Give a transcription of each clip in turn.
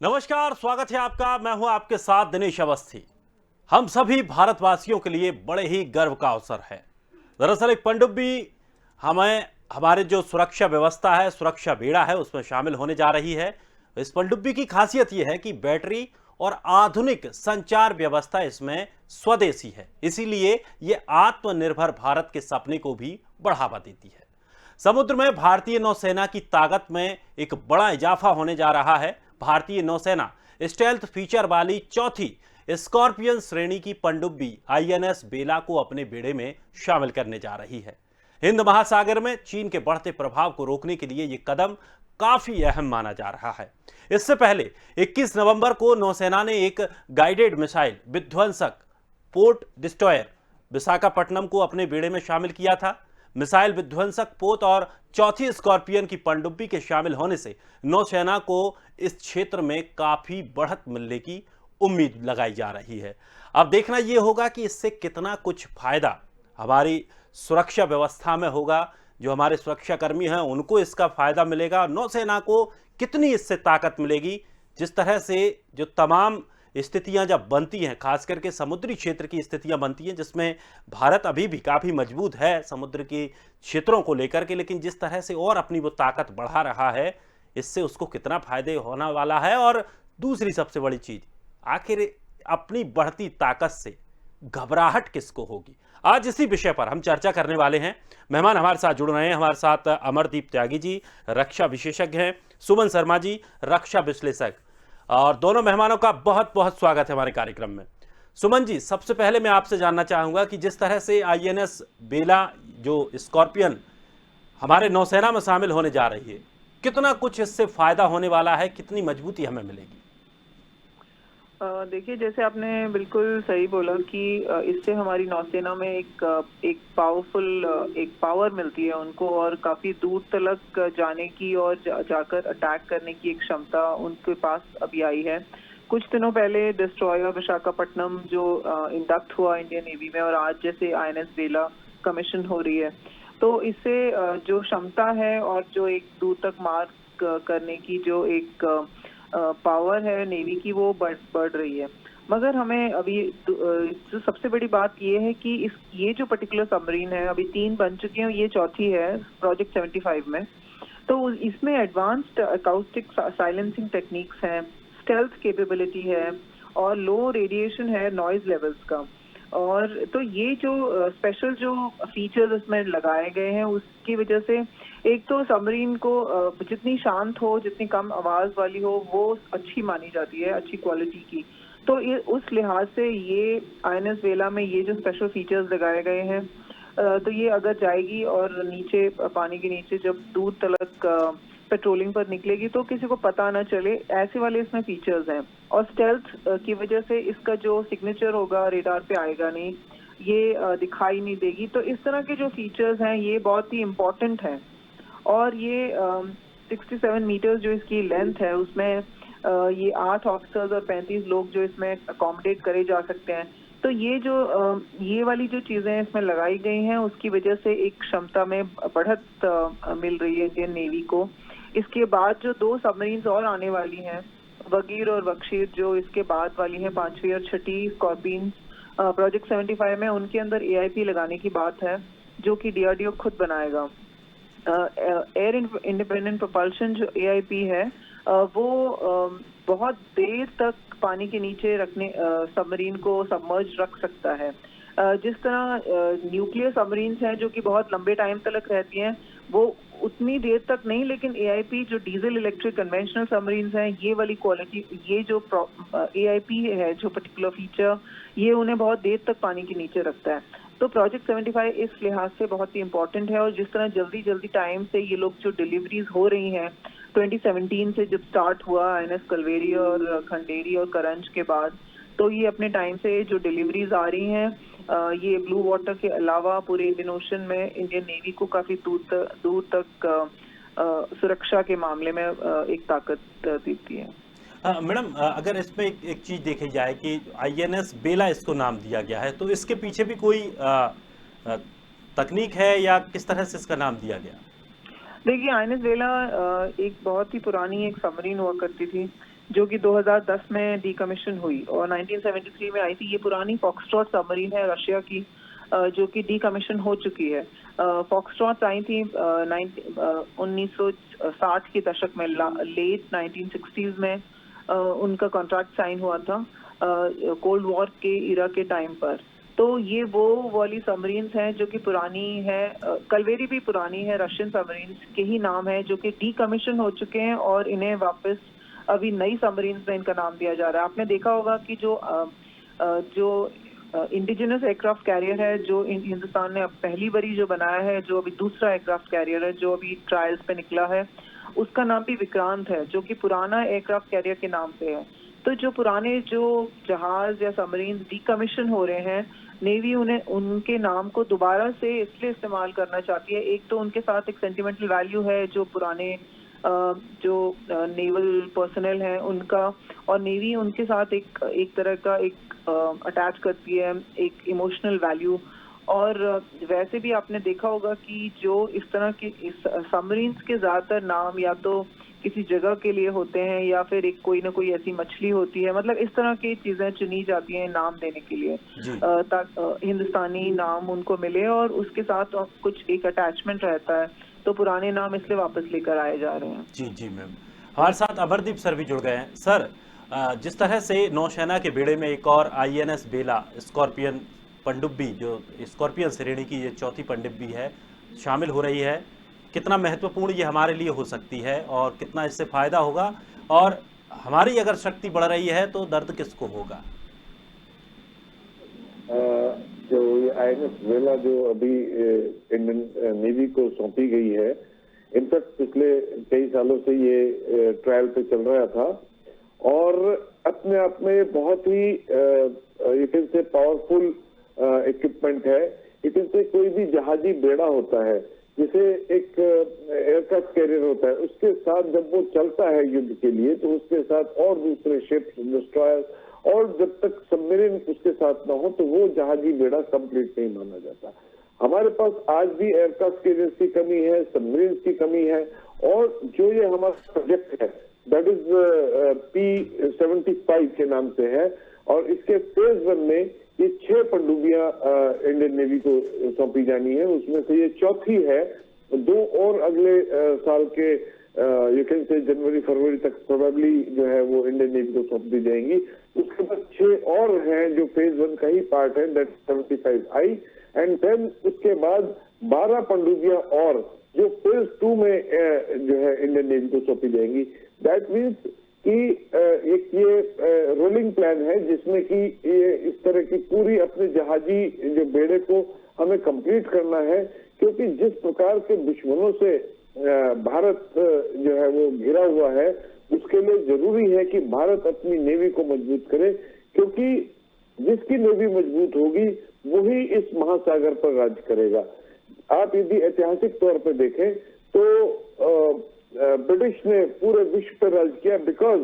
नमस्कार, स्वागत है आपका। मैं हूं आपके साथ दिनेश अवस्थी। हम सभी भारतवासियों के लिए बड़े ही गर्व का अवसर है। दरअसल एक पनडुब्बी हमें हमारे जो सुरक्षा व्यवस्था है, सुरक्षा बेड़ा है, उसमें शामिल होने जा रही है। इस पनडुब्बी की खासियत यह है कि बैटरी और आधुनिक संचार व्यवस्था इसमें स्वदेशी है, इसीलिए ये आत्मनिर्भर भारत के सपने को भी बढ़ावा देती है। समुद्र में भारतीय नौसेना की ताकत में एक बड़ा इजाफा होने जा रहा है। भारतीय नौसेना स्टेल्थ फीचर वाली चौथी स्कॉर्पियन श्रेणी की पनडुब्बी आईएनएस बेला को अपने बेड़े में शामिल करने जा रही है। हिंद महासागर में चीन के बढ़ते प्रभाव को रोकने के लिए यह कदम काफी अहम माना जा रहा है। इससे पहले 21 नवंबर को नौसेना ने एक गाइडेड मिसाइल विध्वंसक पोर्ट डिस्ट्रॉयर विशाखापट्टनम को अपने बेड़े में शामिल किया था। मिसाइल विध्वंसक पोत और चौथी स्कॉर्पियन की पनडुब्बी के शामिल होने से नौसेना को इस क्षेत्र में काफी बढ़त मिलने की उम्मीद लगाई जा रही है। अब देखना यह होगा कि इससे कितना कुछ फायदा हमारी सुरक्षा व्यवस्था में होगा। जो हमारे सुरक्षाकर्मी हैं उनको इसका फायदा मिलेगा, नौसेना को कितनी इससे ताकत मिलेगी। जिस तरह से जो तमाम स्थितियां जब बनती हैं, खास करके समुद्री क्षेत्र की स्थितियां बनती हैं, जिसमें भारत अभी भी काफ़ी मजबूत है समुद्र के क्षेत्रों को लेकर के, लेकिन जिस तरह से और अपनी वो ताकत बढ़ा रहा है, इससे उसको कितना फायदे होने वाला है। और दूसरी सबसे बड़ी चीज़, आखिर अपनी बढ़ती ताकत से घबराहट किसको होगी। आज इसी विषय पर हम चर्चा करने वाले हैं। मेहमान हमारे साथ जुड़ रहे हैं। हमारे साथ अमरदीप त्यागी जी रक्षा विशेषज्ञ हैं, सुमन शर्मा जी रक्षा विश्लेषक, और दोनों मेहमानों का बहुत बहुत स्वागत है हमारे कार्यक्रम में। सुमन जी, सबसे पहले मैं आपसे जानना चाहूंगा कि जिस तरह से आईएनएस बेला जो स्कॉर्पियन हमारे नौसेना में शामिल होने जा रही है, कितना कुछ इससे फायदा होने वाला है, कितनी मजबूती हमें मिलेगी? देखिए, जैसे आपने बिल्कुल सही बोला कि इससे हमारी नौसेना में एक पावरफुल एक पावर मिलती है उनको, और काफी दूर तक जाने की और जाकर अटैक करने की एक क्षमता उनके पास अभी आई है। कुछ दिनों पहले डिस्ट्रॉयर विशाखापट्टनम जो इंडक्ट हुआ इंडियन नेवी में, और आज जैसे आईएनएस बेला कमीशन हो रही है, तो इससे जो क्षमता है और जो एक दूर तक मार करने की जो एक पावर है नेवी की, वो बढ़ रही है। मगर हमें अभी जो सबसे बड़ी बात ये है कि ये जो पर्टिकुलर सबमरीन है, अभी 3 बन चुकी हैं, ये चौथी है प्रोजेक्ट 75 में। तो इसमें एडवांस्ड अकाउस्टिक साइलेंसिंग टेक्निक्स हैं, स्टेल्थ कैपेबिलिटी है, और लो रेडिएशन है नॉइज लेवल्स का। और तो ये जो स्पेशल जो फीचर्स इसमें लगाए गए हैं, उसकी वजह से एक तो सबमरीन को जितनी शांत हो, जितनी कम आवाज वाली हो, वो अच्छी मानी जाती है, अच्छी क्वालिटी की। तो ये उस लिहाज से ये आईएनएस बेला में ये जो स्पेशल फीचर्स लगाए गए हैं, तो ये अगर जाएगी और नीचे पानी के नीचे जब दूर तक पेट्रोलिंग पर निकलेगी तो किसी को पता ना चले, ऐसे वाले इसमें फीचर्स हैं। और स्टेल्थ की वजह से इसका जो सिग्नेचर होगा रेडार पे आएगा नहीं, ये दिखाई नहीं देगी। तो इस तरह के जो फीचर्स हैं ये बहुत ही इम्पोर्टेंट हैं। और ये 67 मीटर्स जो इसकी लेंथ है, उसमें ये 8 ऑफिसर्स और 35 लोग जो इसमें अकोमोडेट करे जा सकते हैं। तो ये जो ये वाली जो चीजें इसमें लगाई गई हैं, उसकी वजह से एक क्षमता में बढ़त मिल रही है इंडियन नेवी को। इसके बाद जो 2 सबमरीन्स और आने वाली हैं, वगीर और बख्शीर, जो इसके बाद वाली हैं, 5वीं और 6ठी स्कॉर्पियन प्रोजेक्ट 75 में, उनके अंदर एआईपी लगाने की बात है, जो कि डीआरडीओ खुद बनाएगा। एयर इंडिपेंडेंट प्रोपल्शन जो एआईपी है, वो बहुत देर तक पानी के नीचे रखने सबमरीन को सबमर्ज रख सकता है। जिस तरह न्यूक्लियर सबमरीन्स हैं जो कि बहुत लंबे टाइम तक रहती हैं, वो उतनी देर तक नहीं, लेकिन एआईपी जो डीजल इलेक्ट्रिक कन्वेंशनल सबमरीन्स हैं, ये वाली क्वालिटी, ये जो एआईपी है, जो पर्टिकुलर फीचर, ये उन्हें बहुत देर तक पानी के नीचे रखता है। तो प्रोजेक्ट 75 इस लिहाज से बहुत ही इंपॉर्टेंट है। और जिस तरह जल्दी टाइम से ये लोग जो डिलीवरीज हो रही हैं, 2017 से जब स्टार्ट हुआ आईएनएस कलवेरी और खंडेरी और करंज के बाद, तो ये अपने टाइम से जो डिलीवरीज आ रही हैं, ये ब्लू वाटर के अलावा पूरे इंडियन ओशन में इंडियन नेवी को काफी दूर तक सुरक्षा के मामले में एक ताकत देती है। मैडम, अगर इसमें एक चीज देखी जाए कि आईएनएस बेला इसको नाम दिया गया है, तो इसके पीछे भी कोई तकनीक है या किस तरह से इसका नाम दिया गया? देखिए, आईएनएस बेला एक बहुत ही पुरानी एक सबमरीन हुआ करती थी, जो कि 2010 में डीकमीशन हुई और 1973 में आई थी। ये पुरानी फॉक्सट्रॉट सबमरीन है रशिया की, जो कि डीकमीशन हो चुकी है। फॉक्सट्रॉट्स आई थी 1960 के दशक में, लेट 1960s में उनका कॉन्ट्रैक्ट साइन हुआ था कोल्ड वॉर के इरा के टाइम पर। तो ये वो वाली सबमरीन्स हैं जो कि पुरानी है। कलवेरी भी पुरानी है, रशियन सबमरीन्स के ही नाम है, जो कि डीकमीशन हो चुके हैं और इन्हें वापस अभी नई सबमरीन्स में इनका नाम दिया जा रहा है। आपने देखा होगा कि जो इंडिजिनस एयरक्राफ्ट कैरियर है जो हिंदुस्तान ने अब पहली बारी जो बनाया है, जो अभी दूसरा एयरक्राफ्ट कैरियर है जो अभी ट्रायल्स पे निकला है, उसका नाम भी विक्रांत है, जो कि पुराना एयरक्राफ्ट कैरियर के नाम से है। तो जो पुराने जो जहाज या सबमरीन डीकमीशन हो रहे हैं, नेवी उन्हें उनके नाम को दोबारा से इसलिए इस्तेमाल करना चाहती है। एक तो उनके साथ एक सेंटिमेंटल वैल्यू है जो पुराने जो नेवल पर्सनल है उनका, और नेवी उनके साथ एक तरह का एक अटैच करती है, एक इमोशनल वैल्यू। और वैसे भी आपने देखा होगा कि जो इस तरह के सबमरीन्स के ज्यादातर नाम या तो किसी जगह के लिए होते हैं या फिर एक कोई ना कोई ऐसी मछली होती है, मतलब इस तरह की चीजें चुनी जाती हैं नाम देने के लिए ताकि हिंदुस्तानी नाम उनको मिले और उसके साथ कुछ एक अटैचमेंट रहता है। तो पुराने नाम इसलिए वापस लेकर आए जा रहे हैं। जी जी मैम, हमारे साथ अमरदीप सर भी जुड़ गए हैं। सर, जिस तरह से नौसेना के बेड़े में एक और INS बेला स्कॉर्पियन पनडुब्बी, जो स्कॉर्पियन श्रेणी की ये चौथी पनडुब्बी है, शामिल हो रही है, कितना महत्वपूर्ण ये हमारे लिए हो सकती है और कितना इससे फायदा होगा, और हमारी अगर शक्ति बढ़ रही है तो दर्द किसको होगा? जो ये INS वेला जो अभी इंडियन नेवी को सौंपी गई है, इनफैक्ट पिछले कई सालों से ये ट्रायल पे चल रहा था और अपने आप में बहुत ही you can say powerful equipment है। यू कैन से कोई भी जहाजी बेड़ा होता है, जिसे एक एयरक्राफ्ट कैरियर होता है, उसके साथ जब वो चलता है युद्ध के लिए तो उसके साथ और दूसरे शिप्स, डिस्ट्रॉयर्स, और जब तक सबमरीन उसके साथ ना हो तो वो जहाजी बेड़ा कंप्लीट नहीं माना जाता। हमारे पास आज भी एयरक्राफ्ट कैरियर्स की कमी है, सबमरीन की कमी है, और जो ये हमारा प्रोजेक्ट है दैट इज P-75 के नाम से है, और इसके फेज 1 में ये 6 पनडुब्बियां इंडियन नेवी को सौंपी जानी है। उसमें से ये चौथी है। 2 और अगले साल के यू कैन से जनवरी फरवरी तक प्रोबेबली जो है वो इंडियन नेवी को सौंप दी जाएंगी। उसके बाद 6 और हैं जो फेज 1 का ही पार्ट है, दैट 75I, एंड देन उसके बाद 12 पनडुब्बियां और जो फेज 2 में जो है इंडियन नेवी को सौंपी जाएंगी। दैट मीन्स कि एक ये रोलिंग प्लान है जिसमें कि ये इस तरह की पूरी अपने जहाजी जो बेड़े को हमें कंप्लीट करना है, क्योंकि जिस प्रकार के दुश्मनों से भारत जो है वो घिरा हुआ है, उसके लिए जरूरी है कि भारत अपनी नेवी को मजबूत करे, क्योंकि जिसकी नेवी मजबूत होगी वही इस महासागर पर राज करेगा। आप यदि ऐतिहासिक तौर पर देखें तो ब्रिटिश ने पूरे विश्व पर राज किया बिकॉज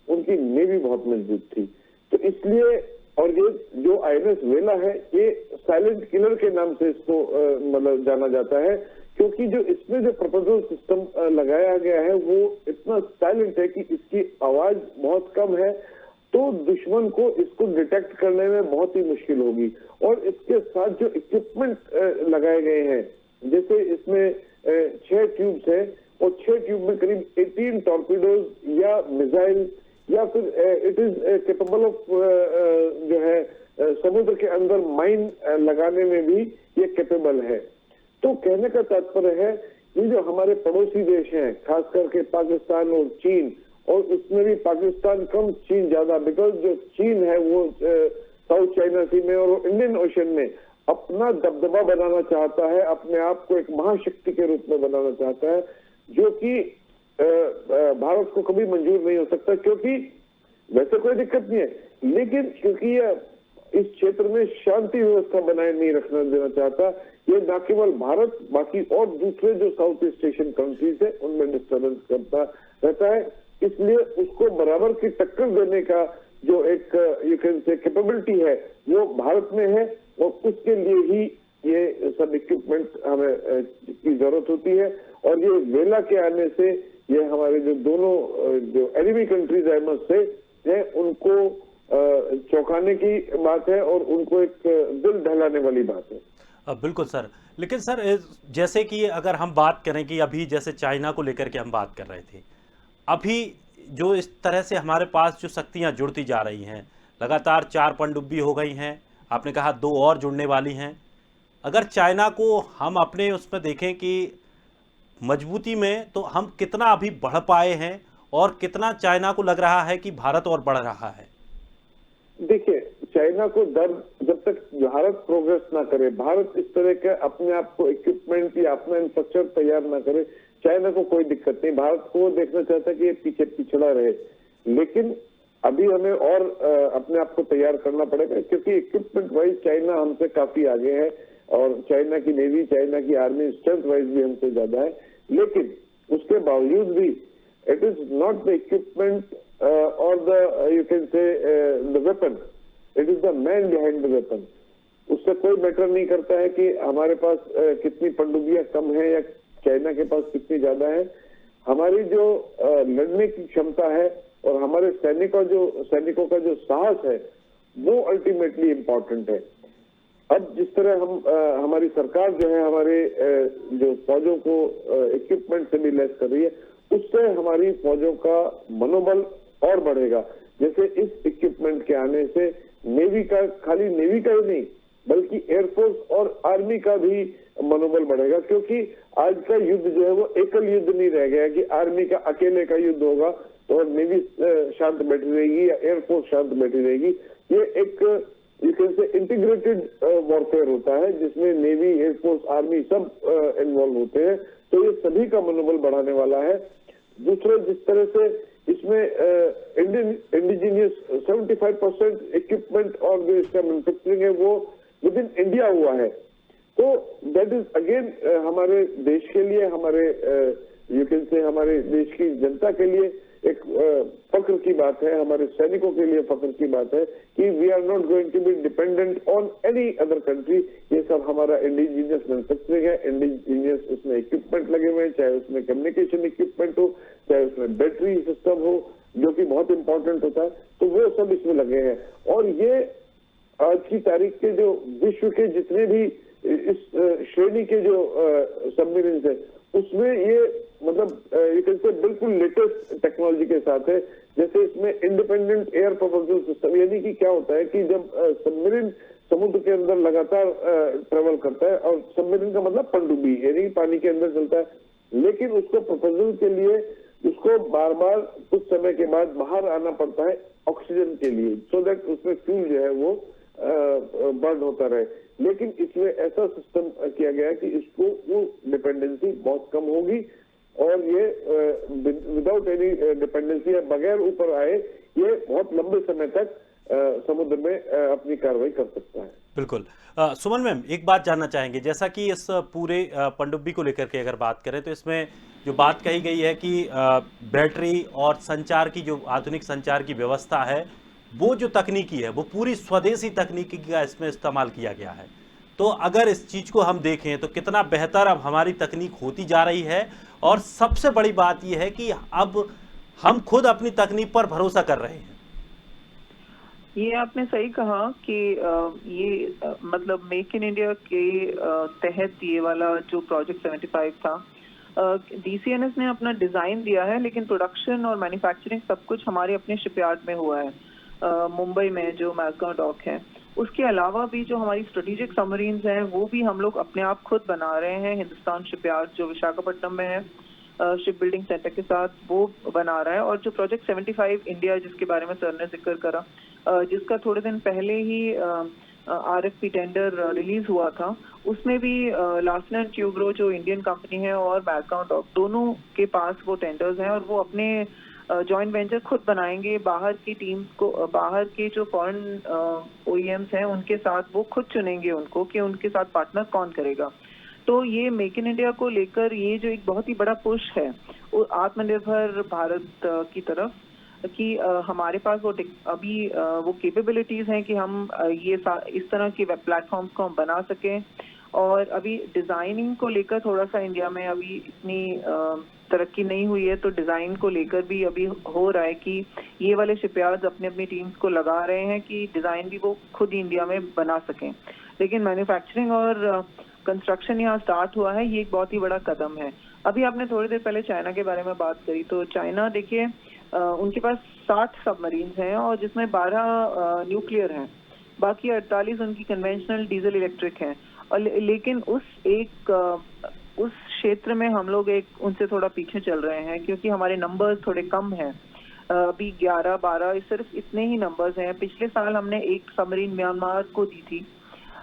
उनकी नेवी बहुत मजबूत थी। तो इसलिए, और ये जो INS वेला है ये साइलेंट किलर के नाम से इसको मतलब जाना जाता है, क्योंकि जो इसमें जो प्रपोजल सिस्टम लगाया गया है वो इतना साइलेंट है कि इसकी आवाज बहुत कम है, तो दुश्मन को इसको डिटेक्ट करने में बहुत ही मुश्किल होगी। और इसके साथ जो इक्विपमेंट लगाए गए हैं, जैसे इसमें 6 ट्यूब्स हैं और 6 ट्यूब में करीब 18 टॉर्पीडोज या मिसाइल या फिर इट इज कैपेबल ऑफ जो है समुद्र के अंदर माइन लगाने में भी ये कैपेबल है। तो कहने का तात्पर्य है ये जो हमारे पड़ोसी देश हैं, खास करके पाकिस्तान और चीन, और उसमें भी पाकिस्तान कम चीन ज्यादा, बिकॉज जो चीन है वो साउथ चाइना सी में और इंडियन ओशन में अपना दबदबा बनाना चाहता है, अपने आप को एक महाशक्ति के रूप में बनाना चाहता है, जो कि भारत को कभी मंजूर नहीं हो सकता। क्योंकि वैसे कोई दिक्कत नहीं है, लेकिन क्योंकि ये इस क्षेत्र में शांति व्यवस्था बनाए नहीं रखना देना चाहता, ये न केवल भारत बाकी और दूसरे जो साउथ ईस्ट एशियन कंट्रीज है उनमें डिस्टर्बेंस करता रहता है। इसलिए उसको बराबर की टक्कर देने का जो एक यू कैन से कैपेबिलिटी है वो भारत में है, और उसके लिए ही ये सब इक्विपमेंट हमें की जरूरत होती है। और ये वेला के आने से ये हमारे जो दोनों जो enemy countries I must say हैं, उनको चौंकाने की बात है और उनको एक दिल दहलाने वाली बात है। बिल्कुल सर। लेकिन सर जैसे कि अगर हम बात करें कि अभी जैसे चाइना को लेकर के हम बात कर रहे थे, अभी जो इस तरह से हमारे पास जो शक्तियां जुड़ती जा रही हैं, लगातार 4 पनडुब्बी हो गई हैं, आपने कहा 2 और जुड़ने वाली हैं। अगर चाइना को हम अपने उसमें देखें कि मजबूती में, तो हम कितना अभी बढ़ पाए हैं और कितना चाइना को लग रहा है कि भारत और बढ़ रहा है? देखिए, चाइना को जब तक भारत प्रोग्रेस ना करे, भारत इस तरह के अपने आप को इक्विपमेंट या अपना इंफ्रास्ट्रक्चर तैयार ना करे, चाइना को कोई दिक्कत नहीं। भारत को देखना चाहता है कि ये पीछे पिछड़ा रहे, लेकिन अभी हमें और अपने आप को तैयार करना पड़ेगा, क्योंकि इक्विपमेंट वाइज चाइना हमसे काफी आगे है और चाइना की नेवी, चाइना की आर्मी स्ट्रेंथ वाइज भी हमसे ज्यादा है। लेकिन उसके बावजूद भी it is not the equipment और the you can say the weapon, it is the man behind the weapon. उससे कोई मैटर नहीं करता है कि हमारे पास कितनी पनडुब्बियां कम है या चाइना के पास कितनी ज्यादा है। हमारी जो लड़ने की क्षमता है और हमारे सैनिकों का जो साहस है, वो अल्टीमेटली इम्पोर्टेंट है। अब जिस तरह हमारी सरकार जो है हमारे जो फौजों को इक्विपमेंट से भी लैस कर रही है, उससे हमारी फौजों का मनोबल और बढ़ेगा। जैसे इस इक्विपमेंट के आने से नेवी का, खाली नेवी का ही नहीं बल्कि एयरफोर्स और आर्मी का भी मनोबल बढ़ेगा, क्योंकि आज का युद्ध जो है वो एकल युद्ध नहीं रह गया कि आर्मी का अकेले का युद्ध होगा तो नेवी शांत बैठी रहेगी या एयरफोर्स शांत बैठी रहेगी। ये एक यू कैन से इंटीग्रेटेड वॉरफेयर होता है, जिसमें नेवी, एयरफोर्स, आर्मी सब इन्वॉल्व होते हैं, तो ये सभी का मनोबल बढ़ाने वाला है। दूसरा, जिस तरह से इसमें इंडिजीनियस 75% इक्विपमेंट और जो इसका मैन्युफैक्चरिंग है वो विद इन इंडिया हुआ है, तो दैट इज अगेन हमारे देश के लिए, हमारे यू कैन से हमारे देश की जनता के लिए एक फख्र की बात है, हमारे सैनिकों के लिए फख्र की बात है कि we are not going to be dependent on any other country. ये सब हमारा इंडिजीनियस मैन्युफैक्चरिंग है, इंडिजीनियस उसमें इक्विपमेंट लगे हुए हैं, चाहे उसमें कम्युनिकेशन इक्विपमेंट हो, चाहे उसमें बैटरी सिस्टम हो, जो कि बहुत इंपॉर्टेंट होता है, तो वो सब इसमें लगे हैं। और ये आज की तारीख के जो विश्व के जितने भी इस श्रेणी के जो सबमरीन है, उसमें ये मतलब यू कैन से बिल्कुल लेटेस्ट टेक्नोलॉजी के साथ है। जैसे इसमें इंडिपेंडेंट एयर प्रोपल्शन सिस्टम, यानी कि क्या होता है कि जब सबमरीन समुद्र के अंदर लगातार ट्रेवल करता है, और सबमरीन का मतलब पनडुब्बी यानी पानी के अंदर चलता है, लेकिन उसको प्रोपल्शन के लिए उसको बार बार कुछ समय के बाद बाहर आना पड़ता है ऑक्सीजन के लिए, सो दैट उसमें फ्यूल जो है वो बर्न होता रहे। लेकिन इसमें ऐसा सिस्टम किया गया है कि इसको वो डिपेंडेंसी बहुत कम होगी और ये विदाउट एनी डिपेंडेंसी या बगैर ऊपर आए ये बहुत लंबे समय तक समुद्र में अपनी कार्रवाई कर सकता है। बिल्कुल। सुमन मैम, एक बात जानना चाहेंगे, जैसा कि इस पूरे पनडुब्बी को लेकर के अगर बात करें तो इसमें जो बात कही गई है कि बैटरी और संचार की जो आधुनिक संचार की व्यवस्था है, वो जो तकनीकी है वो पूरी स्वदेशी तकनीकी का इसमें इस्तेमाल किया गया है। तो अगर इस चीज़ को हम देखें तो कितना बेहतर अब हमारी तकनीक होती जा रही है, और सबसे बड़ी बात यह है कि अब हम खुद अपनी तकनीक पर भरोसा कर रहे हैं। ये आपने सही कहा कि ये मतलब मेक इन इंडिया के तहत ये वाला जो प्रोजेक्ट 75 था, डीसीएनएस ने अपना डिजाइन दिया है, लेकिन प्रोडक्शन और मैन्युफैक्चरिंग सब कुछ हमारे अपने शिपयार्ड में हुआ है, मुंबई में जो मैस्गांव डॉक है। उसके अलावा भी जो हमारी स्ट्रेटेजिक सबमरीन्स हैं वो भी हम लोग अपने आप खुद बना रहे हैं। हिंदुस्तान शिपयार्ड जो विशाखापट्टनम में है, शिप बिल्डिंग सेंटर के साथ, वो बना रहा है। और जो प्रोजेक्ट 75 इंडिया जिसके बारे में सर ने जिक्र करा, जिसका थोड़े दिन पहले ही आरएफपी टेंडर रिलीज हुआ था, उसमें भी लार्सन एंड ट्यूब्रो जो इंडियन कंपनी है और मैस्गांव डॉक दोनों के पास वो टेंडर्स हैं, और वो अपने जॉइंट वेंचर खुद बनाएंगे। बाहर की टीम्स को, बाहर के जो फॉरेन ओईएम्स हैं उनके साथ वो खुद चुनेंगे उनको कि उनके साथ पार्टनर कौन करेगा। तो ये मेक इन इंडिया को लेकर ये जो एक बहुत ही बड़ा पुश है वो आत्मनिर्भर भारत की तरफ, कि हमारे पास वो अभी वो कैपेबिलिटीज हैं कि हम ये इस तरह के वेब प्लेटफॉर्म्स को हम बना सकें। और अभी डिजाइनिंग को लेकर थोड़ा सा इंडिया में अभी इतनी तरक्की नहीं हुई है, तो डिजाइन को लेकर भी अभी हो रहा है कि ये वाले शिपयार्ड्स अपनी अपनी टीम्स को लगा रहे हैं कि डिजाइन भी वो खुद इंडिया में बना सकें। लेकिन मैन्युफैक्चरिंग और कंस्ट्रक्शन यहाँ स्टार्ट हुआ है, ये एक बहुत ही बड़ा कदम है। अभी आपने थोड़ी देर पहले चाइना के बारे में बात करी, तो चाइना देखिए उनके पास 60 सबमरीन्स हैं और जिसमें 12 न्यूक्लियर हैं, बाकी 48 उनकी कन्वेंशनल डीजल इलेक्ट्रिक हैं। और लेकिन उस क्षेत्र में हम लोग एक उनसे थोड़ा पीछे चल रहे हैं, क्योंकि हमारे नंबर्स थोड़े कम हैं। अभी 11-12 सिर्फ इतने ही नंबर्स हैं। पिछले साल हमने एक सबमरीन म्यांमार को दी थी,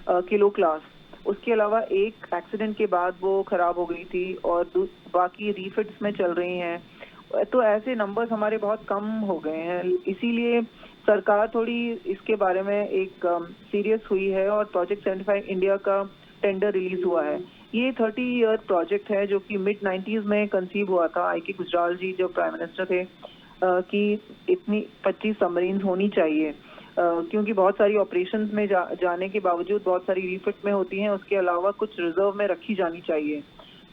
किलो क्लास। उसके अलावा एक एक्सीडेंट के बाद वो खराब हो गई थी और बाकी रीफिट्स में चल रही हैं। तो ऐसे नंबर्स हमारे बहुत कम हो गए हैं, इसीलिए सरकार थोड़ी इसके बारे में एक सीरियस हुई है और प्रोजेक्ट 75 इंडिया का टेंडर रिलीज हुआ है। ये 30 ईयर प्रोजेक्ट है जो कि मिड 90s में कंसीव हुआ था। आई के गुजराल जी जो प्राइम मिनिस्टर थे कि इतनी 25 सबमरीन्स होनी चाहिए, क्योंकि बहुत सारी ऑपरेशंस में जाने के बावजूद बहुत सारी रीफिट में होती हैं, उसके अलावा कुछ रिजर्व में रखी जानी चाहिए।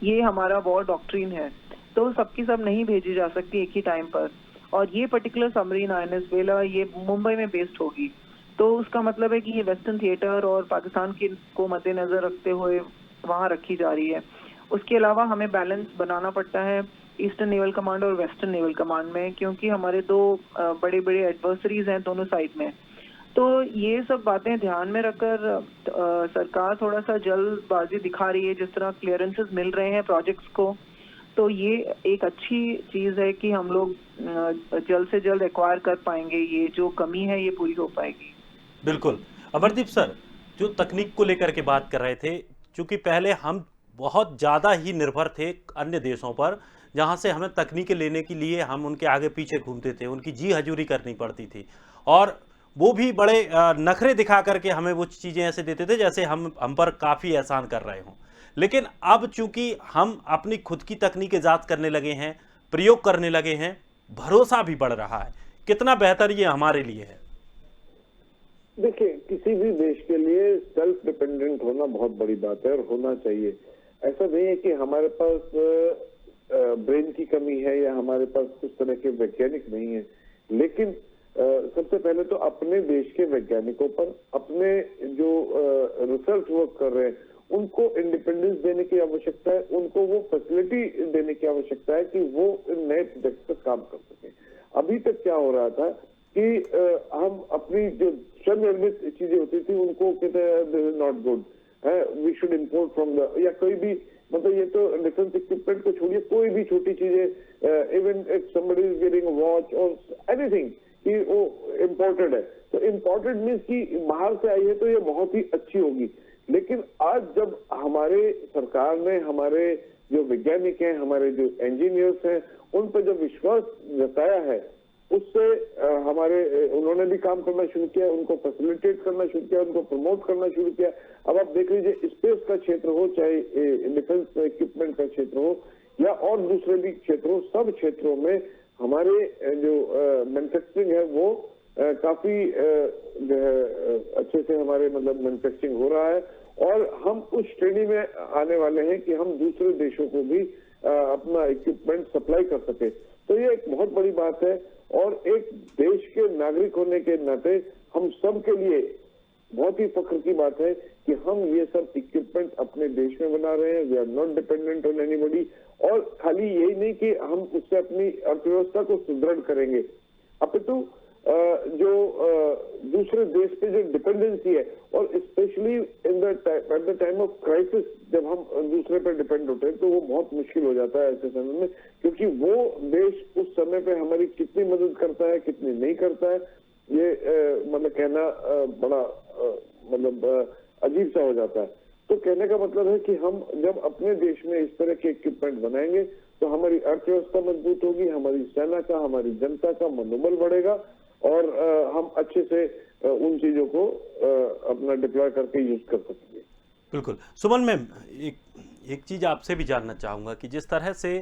ये हमारा वॉर डॉक्ट्रिन है, तो सबकी सब नहीं भेजी जा सकती एक ही टाइम पर। और ये पर्टिकुलर सबमरीन INS वेला ये मुंबई में बेस्ड होगी, तो उसका मतलब है कि ये वेस्टर्न थिएटर और पाकिस्तान को मद्देनजर रखते हुए वहाँ रखी जा रही है। उसके अलावा हमें बैलेंस बनाना पड़ता है ईस्टर्न नेवल कमांड और वेस्टर्न नेवल कमांड में, क्योंकि हमारे दो बड़े बड़े एडवर्सरीज हैं दोनों साइड में। तो ये सब बातें ध्यान में रखकर सरकार थोड़ा सा जल्दबाजी दिखा रही है। जिस तरह क्लियरेंसेस मिल रहे हैं प्रोजेक्ट्स को, तो ये एक अच्छी चीज है कि हम लोग जल्द से जल्द एक्वायर कर पाएंगे। ये जो कमी है ये पूरी हो पाएगी। बिल्कुल। अमरदीप सर, जो तकनीक को लेकर के बात कर रहे थे, क्योंकि पहले हम बहुत ज़्यादा ही निर्भर थे अन्य देशों पर, जहां से हमें तकनीकें लेने के लिए हम उनके आगे पीछे घूमते थे, उनकी जी हजूरी करनी पड़ती थी और वो भी बड़े नखरे दिखा करके हमें वो चीज़ें ऐसे देते थे जैसे हम पर काफ़ी एहसान कर रहे हों। लेकिन अब चूंकि हम अपनी खुद की तकनीक ईजाद करने लगे हैं, प्रयोग करने लगे हैं, भरोसा भी बढ़ रहा है। कितना बेहतर ये हमारे लिए है? देखिए, किसी भी देश के लिए सेल्फ डिपेंडेंट होना बहुत बड़ी बात है और होना चाहिए। ऐसा नहीं है कि हमारे पास ब्रेन की कमी है या हमारे पास उस तरह के वैज्ञानिक नहीं है, लेकिन सबसे पहले तो अपने देश के वैज्ञानिकों पर, अपने जो रिसर्च वर्क कर रहे हैं, उनको इंडिपेंडेंस देने की आवश्यकता है, उनको वो फैसिलिटी देने की आवश्यकता है कि वो इन नए प्रोजेक्ट पर काम कर सके। अभी तक क्या हो रहा था कि हम अपनी जो स्वनिर्मित चीजें होती थी उनको कहते हैं this is not good, we should import from the, या कोई भी, मतलब ये तो डिफेंस इक्विपमेंट को छोड़िए, कोई भी छोटी चीजें, even if somebody is wearing a watch और एनीथिंग, कि वो इम्पोर्टेड है। तो इम्पोर्टेड मीन्स कि बाहर से आई है तो ये बहुत ही अच्छी होगी। लेकिन आज जब हमारे सरकार ने, हमारे जो वैज्ञानिक हैं, हमारे जो इंजीनियर्स हैं, उन पर जब विश्वास जताया है, उससे उन्होंने भी काम करना शुरू किया, उनको फैसिलिटेट करना शुरू किया, उनको प्रमोट करना शुरू किया। अब आप देख लीजिए, स्पेस का क्षेत्र हो, चाहे डिफेंस इक्विपमेंट का क्षेत्र हो या और दूसरे भी क्षेत्र हो, सब क्षेत्रों में हमारे जो मैन्युफैक्चरिंग है वो काफी जो है अच्छे से हमारे मतलब मैन्युफैक्चरिंग हो रहा है और हम उस श्रेणी में आने वाले हैं कि हम दूसरे देशों को भी अपना इक्विपमेंट सप्लाई कर सके। तो ये एक बहुत बड़ी बात है और एक देश के नागरिक होने के नाते हम सब के लिए बहुत ही फख्र की बात है कि हम ये सब इक्विपमेंट अपने देश में बना रहे हैं। We are not dependent on anybody. और खाली यही नहीं कि हम उससे अपनी अर्थव्यवस्था को सुदृढ़ करेंगे, अपितु जो दूसरे देश पे जो डिपेंडेंसी है, और specially in the at the time of crisis, जब हम दूसरे पे डिपेंड होते हैं तो वो बहुत मुश्किल हो जाता है ऐसे समय में, क्योंकि वो देश उस समय पे हमारी कितनी मदद करता है, कितनी नहीं करता है, ये मतलब कहना बड़ा मतलब अजीब सा हो जाता है। तो कहने का मतलब है कि हम जब अपने देश में इस तरह के इक्विपमेंट बनाएंगे तो हमारी अर्थव्यवस्था मजबूत होगी, हमारी सेना का, हमारी जनता का मनोबल बढ़ेगा और हम अच्छे से उन चीजों को अपना डिप्लॉय करके यूज कर सकेंगे। बिल्कुल। सुमन मैम, एक चीज आपसे भी जानना चाहूंगा कि जिस तरह से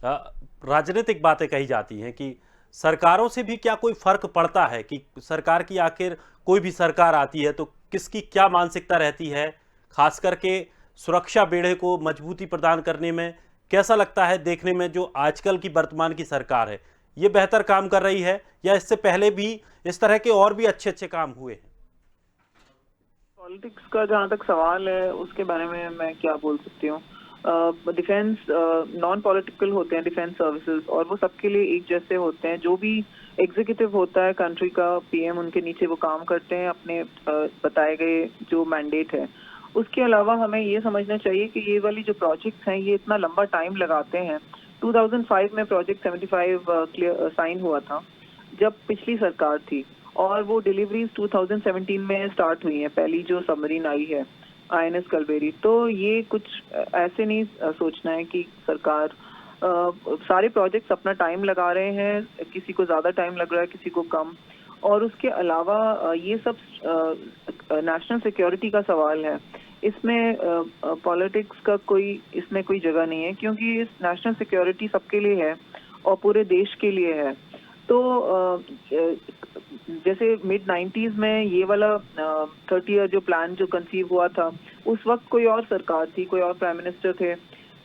राजनीतिक बातें कही जाती हैं कि सरकारों से भी क्या कोई फर्क पड़ता है, कि सरकार की आखिर कोई भी सरकार आती है तो किसकी क्या मानसिकता रहती है, खास करके सुरक्षा बेड़े को मजबूती प्रदान करने में कैसा लगता है देखने में जो आजकल की वर्तमान की सरकार है, ये बेहतर काम कर रही है या इससे पहले भी इस तरह के और भी अच्छे अच्छे काम हुए हैं? पॉलिटिक्स का जहाँ तक सवाल है उसके बारे में मैं क्या बोल सकती हूँ। डिफेंस नॉन पॉलिटिकल होते हैं डिफेंस सर्विसेज, और वो सबके लिए एक जैसे होते हैं। जो भी एग्जीक्यूटिव होता है कंट्री का, पीएम, उनके नीचे वो काम करते हैं अपने बताए गए जो मैंडेट है। उसके अलावा हमें ये समझना चाहिए कि ये वाली जो प्रोजेक्ट्स हैं ये इतना लंबा टाइम लगाते हैं। 2005 में प्रोजेक्ट 75 साइन हुआ था जब पिछली सरकार थी, और वो डिलीवरीज 2017 में स्टार्ट हुई हैं। पहली जो सबमरीन आई है INS कलवेरी। तो ये कुछ ऐसे नहीं सोचना है कि सरकार सारे प्रोजेक्ट्स अपना टाइम लगा रहे हैं, किसी को ज्यादा टाइम लग रहा है, किसी को कम। और उसके अलावा ये सब नेशनल सिक्योरिटी का सवाल है, इसमें पॉलिटिक्स का इसमें कोई जगह नहीं है, क्योंकि इस नेशनल सिक्योरिटी सबके लिए है और पूरे देश के लिए है। तो जैसे मिड 90s में ये वाला 30 ईयर जो प्लान जो कंसीव हुआ था, उस वक्त कोई और सरकार थी, कोई और प्राइम मिनिस्टर थे।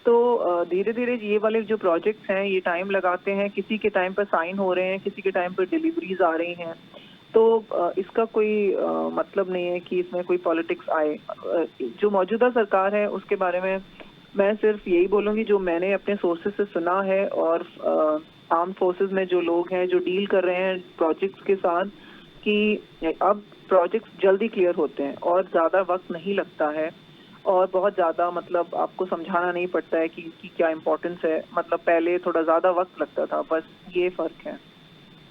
तो धीरे धीरे ये वाले जो प्रोजेक्ट्स हैं ये टाइम लगाते हैं, किसी के टाइम पर साइन हो रहे हैं, किसी के टाइम पर डिलीवरीज आ रही हैं। तो इसका कोई मतलब नहीं है कि इसमें कोई पॉलिटिक्स आए। जो मौजूदा सरकार है उसके बारे में मैं सिर्फ यही बोलूंगी जो मैंने अपने सोर्सेज से सुना है, और आर्म फोर्सेस में जो लोग हैं जो डील कर रहे हैं प्रोजेक्ट्स के साथ, कि अब प्रोजेक्ट्स जल्दी क्लियर होते हैं और ज़्यादा वक्त नहीं लगता है, और बहुत ज़्यादा मतलब आपको समझाना नहीं पड़ता है कि इसकी क्या इम्पोर्टेंस है। मतलब पहले थोड़ा ज़्यादा वक्त लगता था, बस ये फ़र्क है।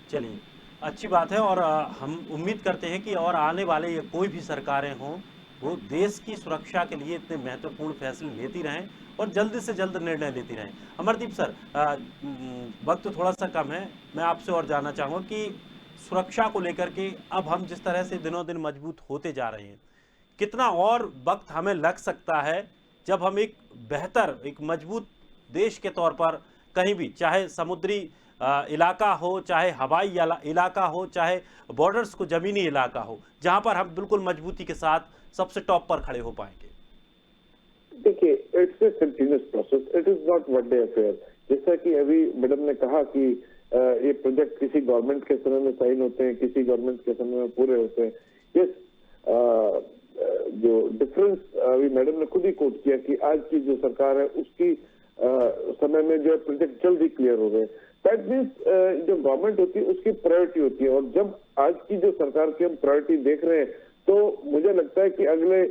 चलिए, अच्छी बात है, और हम उम्मीद करते हैं कि और आने वाले ये कोई भी सरकारें हों वो देश की सुरक्षा के लिए इतने महत्वपूर्ण फैसले लेती रहें और जल्द से जल्द निर्णय लेती रहें। अमरदीप सर, वक्त थोड़ा सा कम है, मैं आपसे और जानना चाहूँगा कि सुरक्षा को लेकर के अब हम जिस तरह से दिनों दिन मजबूत होते जा रहे हैं, कितना और वक्त हमें लग सकता है जब हम एक बेहतर, एक मजबूत देश के तौर पर कहीं भी, चाहे समुद्री इलाका हो, चाहे हवाई इलाका हो, चाहे बॉर्डर्स को जमीनी इलाका हो, जहां पर हम बिल्कुल मजबूती के साथ सबसे टॉप पर खड़े हो पाएंगे? देखिए, it's a continuous process, it is not one day affair. जैसा कि अभी मैडम ने कहा कि ये प्रोजेक्ट किसी गवर्नमेंट के समय में साइन होते हैं, किसी गवर्नमेंट के समय में पूरे होते हैं। यस, जो डिफरेंस अभी मैडम ने खुद ही कोट किया कि आज की जो सरकार है उसकी समय में जो प्रोजेक्ट जल्दी क्लियर हो गए। दैट मीन्स जो गवर्नमेंट होती है उसकी प्रायोरिटी होती है, और जब आज की जो सरकार की हम प्रायोरिटी देख रहे हैं तो मुझे लगता है कि अगले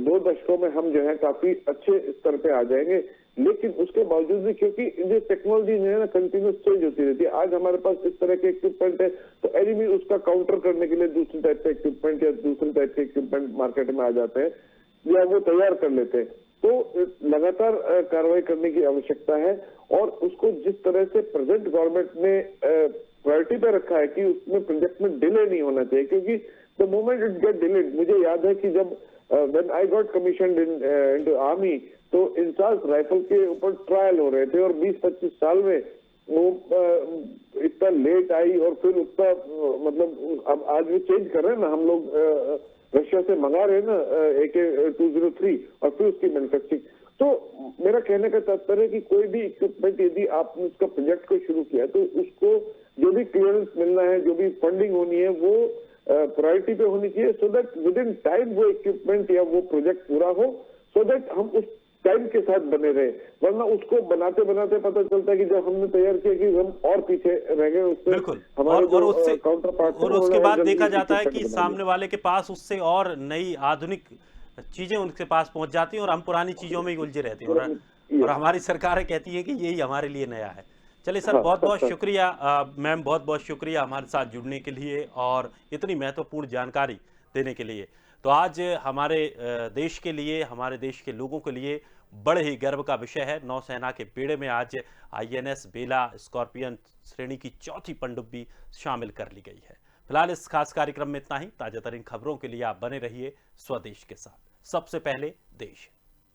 2 दशकों में हम जो है काफी अच्छे स्तर पे आ जाएंगे। लेकिन उसके बावजूद भी, क्योंकि जो टेक्नोलॉजी है ना कंटिन्यूस चेंज होती रहती है, आज हमारे पास इस तरह के इक्विपमेंट है तो एनिमी उसका काउंटर करने के लिए दूसरे टाइप के इक्विपमेंट या दूसरे टाइप के इक्विपमेंट मार्केट में आ जाते हैं या वो तैयार कर लेते हैं। तो लगातार कार्रवाई करने की आवश्यकता है, और उसको जिस तरह से प्रेजेंट गवर्नमेंट ने प्रायोरिटी पे रखा है कि उसमें प्रोजेक्ट में डिले नहीं होना चाहिए, क्योंकि the moment it get delayed, मुझे याद है कि जब when I got commissioned into army तो इंसास राइफल के ऊपर ट्रायल हो रहे थे, और 20-25 साल में वो इतना लेट आई, और फिर उसका मतलब अब आज वो चेंज कर रहे हैं ना, हम लोग रशिया से मंगा रहे हैं ना AK-203, और फिर उसकी मैन्युफैक्चरिंग। तो मेरा कहने का तात्पर्य है कि कोई भी इक्विपमेंट यदि आपने उसका प्रोजेक्ट को शुरू किया तो उसको जो भी क्लियरेंस मिलना है, जो भी फंडिंग होनी है, वो प्रायोरिटी पे होनी चाहिए, so that with in time वो इक्विपमेंट या वो प्रोजेक्ट पूरा हो, सो दैट हम उस टाइम के साथ बने रहे। वरना उसको बनाते बनाते पता चलता है कि जब हमने तैयार किया कि हम और पीछे रह गए उससे। बिल्कुल, हमारे और उससे काउंटर पार्ट, और उसके बाद देखा जाता है कि सामने वाले के पास उससे और नई आधुनिक चीजें उनके पास पहुंच जाती हैं और हम पुरानी चीजों में ही उलझे रहते हैं, और हमारी सरकारें कहती है कि यही हमारे लिए नया है। चलिए सर, बहुत बहुत शुक्रिया, मैम बहुत बहुत शुक्रिया हमारे साथ जुड़ने के लिए और इतनी महत्वपूर्ण जानकारी देने के लिए। तो आज हमारे देश के लिए, हमारे देश के लोगों के लिए बड़े ही गर्व का विषय है, नौसेना के बेड़े में आज INS बेला स्कॉर्पियन श्रेणी की 4थी पनडुब्बी शामिल कर ली गई है। फिलहाल इस खास कार्यक्रम में इतना ही। ताजा तरीन खबरों के लिए आप बने रहिए स्वदेश के साथ। सबसे पहले देश।